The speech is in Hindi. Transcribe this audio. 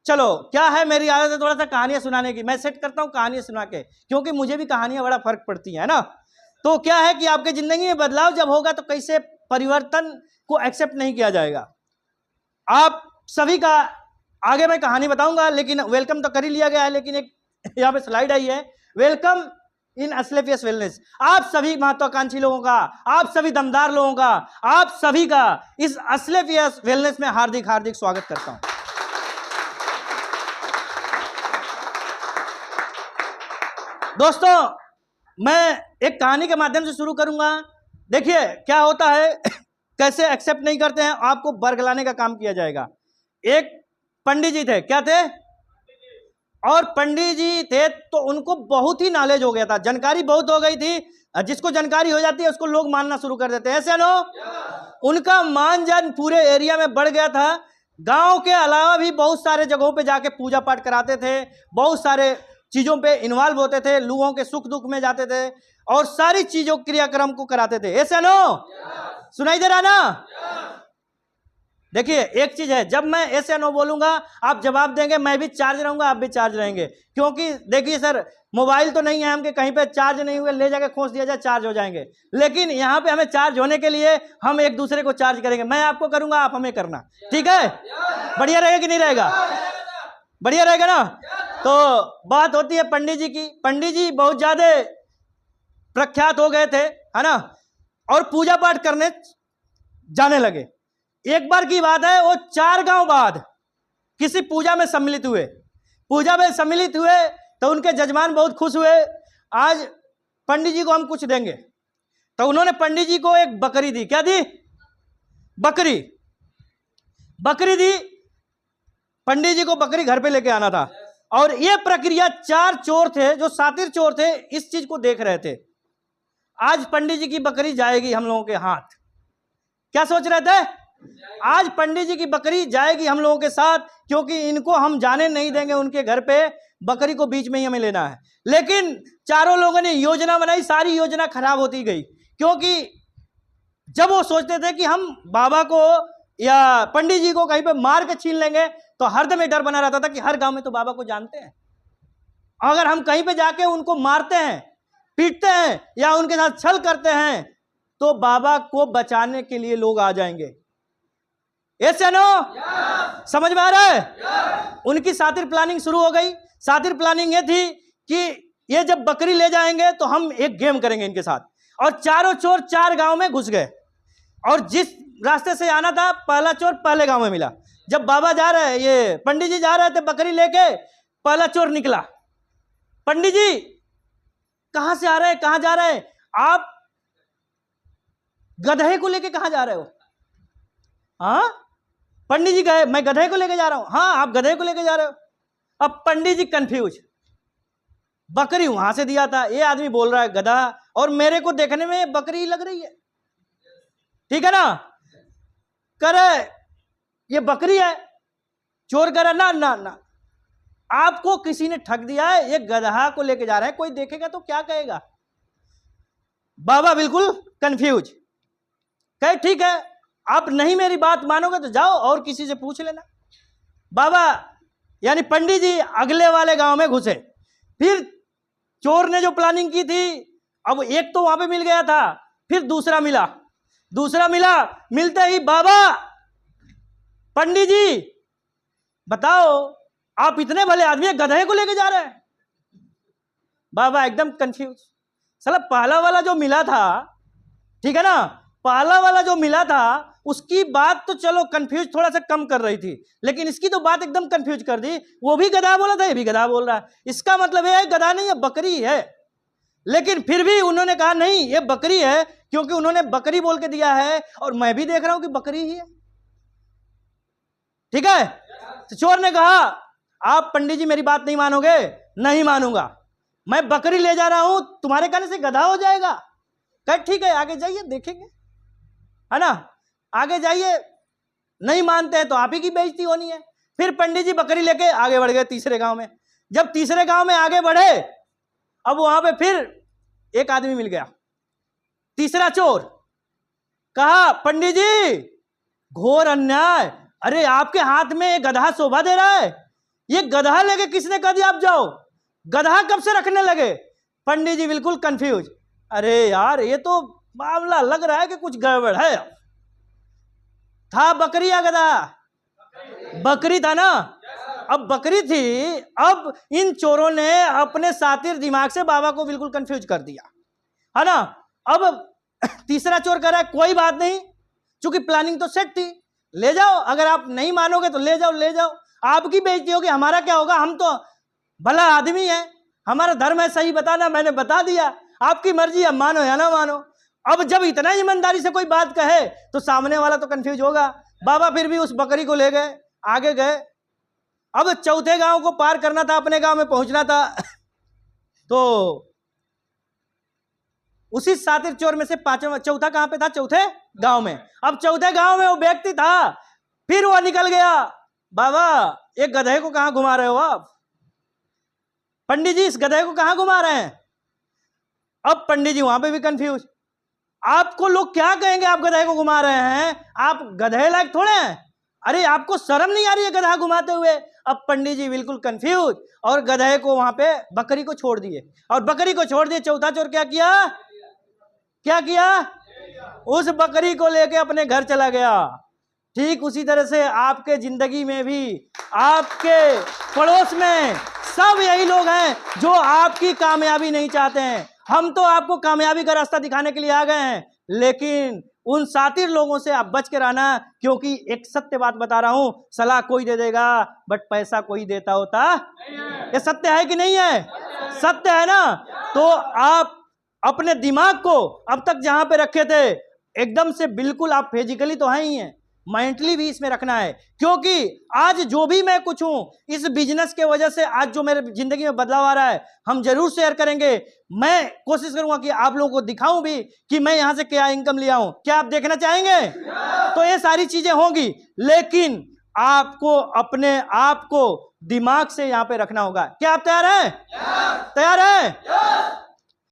चलो क्या है, मेरी आदत है थोड़ा सा कहानियां सुनाने की, मैं सेट करता हूं कहानियां सुना के, क्योंकि मुझे भी कहानियां बड़ा फर्क पड़ती है ना। तो क्या है कि आपके जिंदगी में बदलाव जब होगा तो कैसे परिवर्तन को एक्सेप्ट नहीं किया जाएगा। आप सभी का आगे मैं कहानी बताऊंगा, लेकिन वेलकम तो कर ही लिया गया है, लेकिन एक यहाँ पे स्लाइड आई है, वेलकम इन असलेफियस वेलनेस। आप सभी महत्वाकांक्षी लोगों का, आप सभी दमदार लोगों का, आप सभी का इस असलेफियस वेलनेस में हार्दिक हार्दिक स्वागत करता हूं। दोस्तों, मैं एक कहानी के माध्यम से शुरू करूंगा। देखिए क्या होता है, कैसे एक्सेप्ट नहीं करते हैं, आपको बरगलाने का काम किया जाएगा। एक पंडित जी थे, क्या थे, और पंडित जी थे तो उनको बहुत ही नॉलेज हो गया था, जानकारी बहुत हो गई थी। जिसको जानकारी हो जाती है उसको लोग मानना शुरू कर देते हैं, ऐसे नो। उनका मान जान पूरे एरिया में बढ़ गया था। गांव के अलावा भी बहुत सारे जगहों पे जाके पूजा पाठ कराते थे, बहुत सारे चीजों पे इन्वॉल्व होते थे, लोगों के सुख दुख में जाते थे और सारी चीजों क्रियाक्रम को कराते थे, ऐसे नो। सुनाई दे रहा ना? देखिए एक चीज है, जब मैं ऐसे नो बोलूंगा आप जवाब देंगे, मैं भी चार्ज रहूंगा, आप भी चार्ज रहेंगे। क्योंकि देखिए सर, मोबाइल तो नहीं है हम कि कहीं पे चार्ज नहीं हुए ले जाके खोस दिया जाए चार्ज हो जाएंगे, लेकिन यहाँ पे हमें चार्ज होने के लिए हम एक दूसरे को चार्ज करेंगे। मैं आपको करूंगा, आप हमें करना, ठीक है? बढ़िया रहेगा कि नहीं रहेगा? बढ़िया रहेगा ना? तो बात होती है पंडित जी की। पंडित जी बहुत ज्यादा प्रख्यात हो गए थे, है ना, और पूजा पाठ करने जाने लगे। एक बार की बात है, वो 4 गांव बाद किसी पूजा में सम्मिलित हुए। पूजा में सम्मिलित हुए तो उनके जजमान बहुत खुश हुए, आज पंडित जी को हम कुछ देंगे। तो उन्होंने पंडित जी को एक बकरी दी। क्या दी? बकरी। बकरी दी। पंडित जी को बकरी घर पे लेके आना था, और ये प्रक्रिया 4 चोर थे जो सातिर चोर थे, इस चीज को देख रहे थे। आज पंडित जी की बकरी जाएगी हम लोगों के हाथ। क्या सोच रहे थे? आज पंडित जी की बकरी जाएगी हम लोगों के साथ, क्योंकि इनको हम जाने नहीं देंगे उनके घर पे, बकरी को बीच में ही हमें लेना है। लेकिन चारों लोगों ने योजना बनाई, सारी योजना खराब होती गई, क्योंकि जब वो सोचते थे कि हम बाबा को या पंडित जी को कहीं पे मार के छीन लेंगे, तो हरदम ये डर बना रहता था कि हर गांव में तो बाबा को जानते हैं, अगर हम कहीं पे जाके उनको मारते हैं, पीटते हैं या उनके साथ छल करते हैं, तो बाबा को बचाने के लिए लोग आ जाएंगे। ऐसे नो? समझ में आ रहा है? उनकी सातिर प्लानिंग शुरू हो गई। सातिर प्लानिंग ये थी कि ये जब बकरी ले जाएंगे तो हम एक गेम करेंगे इनके साथ, और चारों चोर 4 गांव में घुस गए, और जिस रास्ते से आना था पहला चोर पहले गांव में मिला। जब बाबा जा रहे, ये पंडित जी जा रहे थे बकरी लेके, पहला चोर निकला। पंडित जी कहां से आ रहे हैं, कहां जा रहे हैं आप? गधे को लेके कहां जा रहे हो? हाँ पंडित जी कहे मैं गधे को लेके जा रहा हूं। हाँ आप गधे को लेके जा रहे हो। अब पंडित जी कंफ्यूज, बकरी वहां से दिया था, ये आदमी बोल रहा है गधा, और मेरे को देखने में बकरी लग रही है, ठीक है ना? करे ये बकरी है। चोर करे ना ना ना, आपको किसी ने ठग दिया है, ये गधा को लेके जा रहे हैं, कोई देखेगा तो क्या कहेगा? बाबा बिल्कुल कंफ्यूज, कहे ठीक है आप नहीं मेरी बात मानोगे तो जाओ और किसी से पूछ लेना। बाबा यानी पंडित जी अगले वाले गांव में घुसे। फिर चोर ने जो प्लानिंग की थी, अब एक तो वहां पे मिल गया था, फिर दूसरा मिला। दूसरा मिला, मिलते ही बाबा पंडित जी बताओ आप इतने भले आदमी गधे को लेके जा रहे हैं। बाबा एकदम कंफ्यूज, साला पहला वाला जो मिला था, ठीक है ना, पहला वाला जो मिला था उसकी बात तो चलो कंफ्यूज थोड़ा सा कम कर रही थी, लेकिन इसकी तो बात एकदम कंफ्यूज कर दी। वो भी गधा बोला था, ये भी गधा बोल रहा है, इसका मतलब ये है गधा नहीं है बकरी है। लेकिन फिर भी उन्होंने कहा नहीं ये बकरी है, क्योंकि उन्होंने बकरी बोल के दिया है और मैं भी देख रहा हूं कि बकरी ही है, ठीक है। तो चोर ने कहा आप पंडित जी मेरी बात नहीं मानोगे? नहीं मानूंगा, मैं बकरी ले जा रहा हूं, तुम्हारे कहने से गधा हो जाएगा। कह ठीक है आगे जाइए देखेंगे, है ना, आगे जाइए, नहीं मानते हैं तो आप ही की बेइज्जती होनी है। फिर पंडित जी बकरी लेके आगे बढ़ गए तीसरे गांव में। जब तीसरे गांव में आगे बढ़े, अब वहां पे फिर एक आदमी मिल गया, तीसरा चोर। कहा पंडित जी घोर अन्याय, अरे आपके हाथ में एक गधा शोभा दे रहा है, ये गधा लेके किसने कह दिया आप जाओ? गधा कब से रखने लगे? पंडित जी बिल्कुल कंफ्यूज, अरे यार ये तो मामला लग रहा है कि कुछ गड़बड़ है। था बकरी या गधा? बकरी था ना। अब बकरी थी, अब इन चोरों ने अपने सातिर दिमाग से बाबा को बिल्कुल कंफ्यूज कर दिया, है ना। अब तीसरा चोर कह रहा है कोई बात नहीं, क्योंकि प्लानिंग तो सेट थी, ले जाओ, अगर आप नहीं मानोगे तो ले जाओ, ले जाओ, आपकी बेइज्जती होगी, हमारा क्या होगा, हम तो भला आदमी है, हमारा धर्म है सही बताना, मैंने बता दिया, आपकी मर्जी, अब मानो या ना मानो। अब जब इतना ईमानदारी से कोई बात कहे तो सामने वाला तो कंफ्यूज होगा। बाबा फिर भी उस बकरी को ले गए, आगे गए। अब चौथे गांव को पार करना था, अपने गांव में पहुंचना था। तो उसी सातिर चोर में से चौथा कहां पे था? चौथे गांव में। अब चौथे गांव में वो व्यक्ति था, फिर वो निकल गया। बाबा एक गधे को कहां घुमा रहे हो आप? पंडित जी इस गधे को कहां घुमा रहे हैं? अब पंडित जी वहां पे भी कंफ्यूज, आपको लोग क्या कहेंगे, आप गधे को घुमा रहे हैं, आप गधे लायक थोड़े हैं, अरे आपको शर्म नहीं आ रही है गधा घुमाते हुए? अब पंडित जी बिल्कुल कंफ्यूज, और गधे को वहां पे बकरी को छोड़ दिए, और बकरी को छोड़ दिए। चौथा चोर क्या किया? क्या किया? उस बकरी को लेके अपने घर चला गया। ठीक उसी तरह से आपके जिंदगी में भी, आपके पड़ोस में सब यही लोग हैं जो आपकी कामयाबी नहीं चाहते हैं। हम तो आपको कामयाबी का रास्ता दिखाने के लिए आ गए हैं, लेकिन उन सातिर लोगों से आप बच के रहना, क्योंकि एक सत्य बात बता रहा हूं, सलाह कोई दे देगा बट पैसा कोई देता होता। ये सत्य है कि नहीं है? सत्य है ना। तो आप अपने दिमाग को अब तक जहां पे रखे थे, एकदम से बिल्कुल आप फिजिकली तो हैं ही हैं, मेंटली भी इसमें रखना है, क्योंकि आज जो भी मैं कुछ हूं, इस बिजनेस के वजह से आज जो मेरे जिंदगी में बदलाव आ रहा है, हम जरूर शेयर करेंगे। मैं कोशिश करूंगा कि आप लोगों को दिखाऊं भी कि मैं यहां से क्या इनकम लिया हूं। क्या आप देखना चाहेंगे? तो ये सारी चीजें होंगी, लेकिन आपको अपने आप को दिमाग से यहां पे रखना होगा। क्या आप तैयार हैं? तैयार हैं?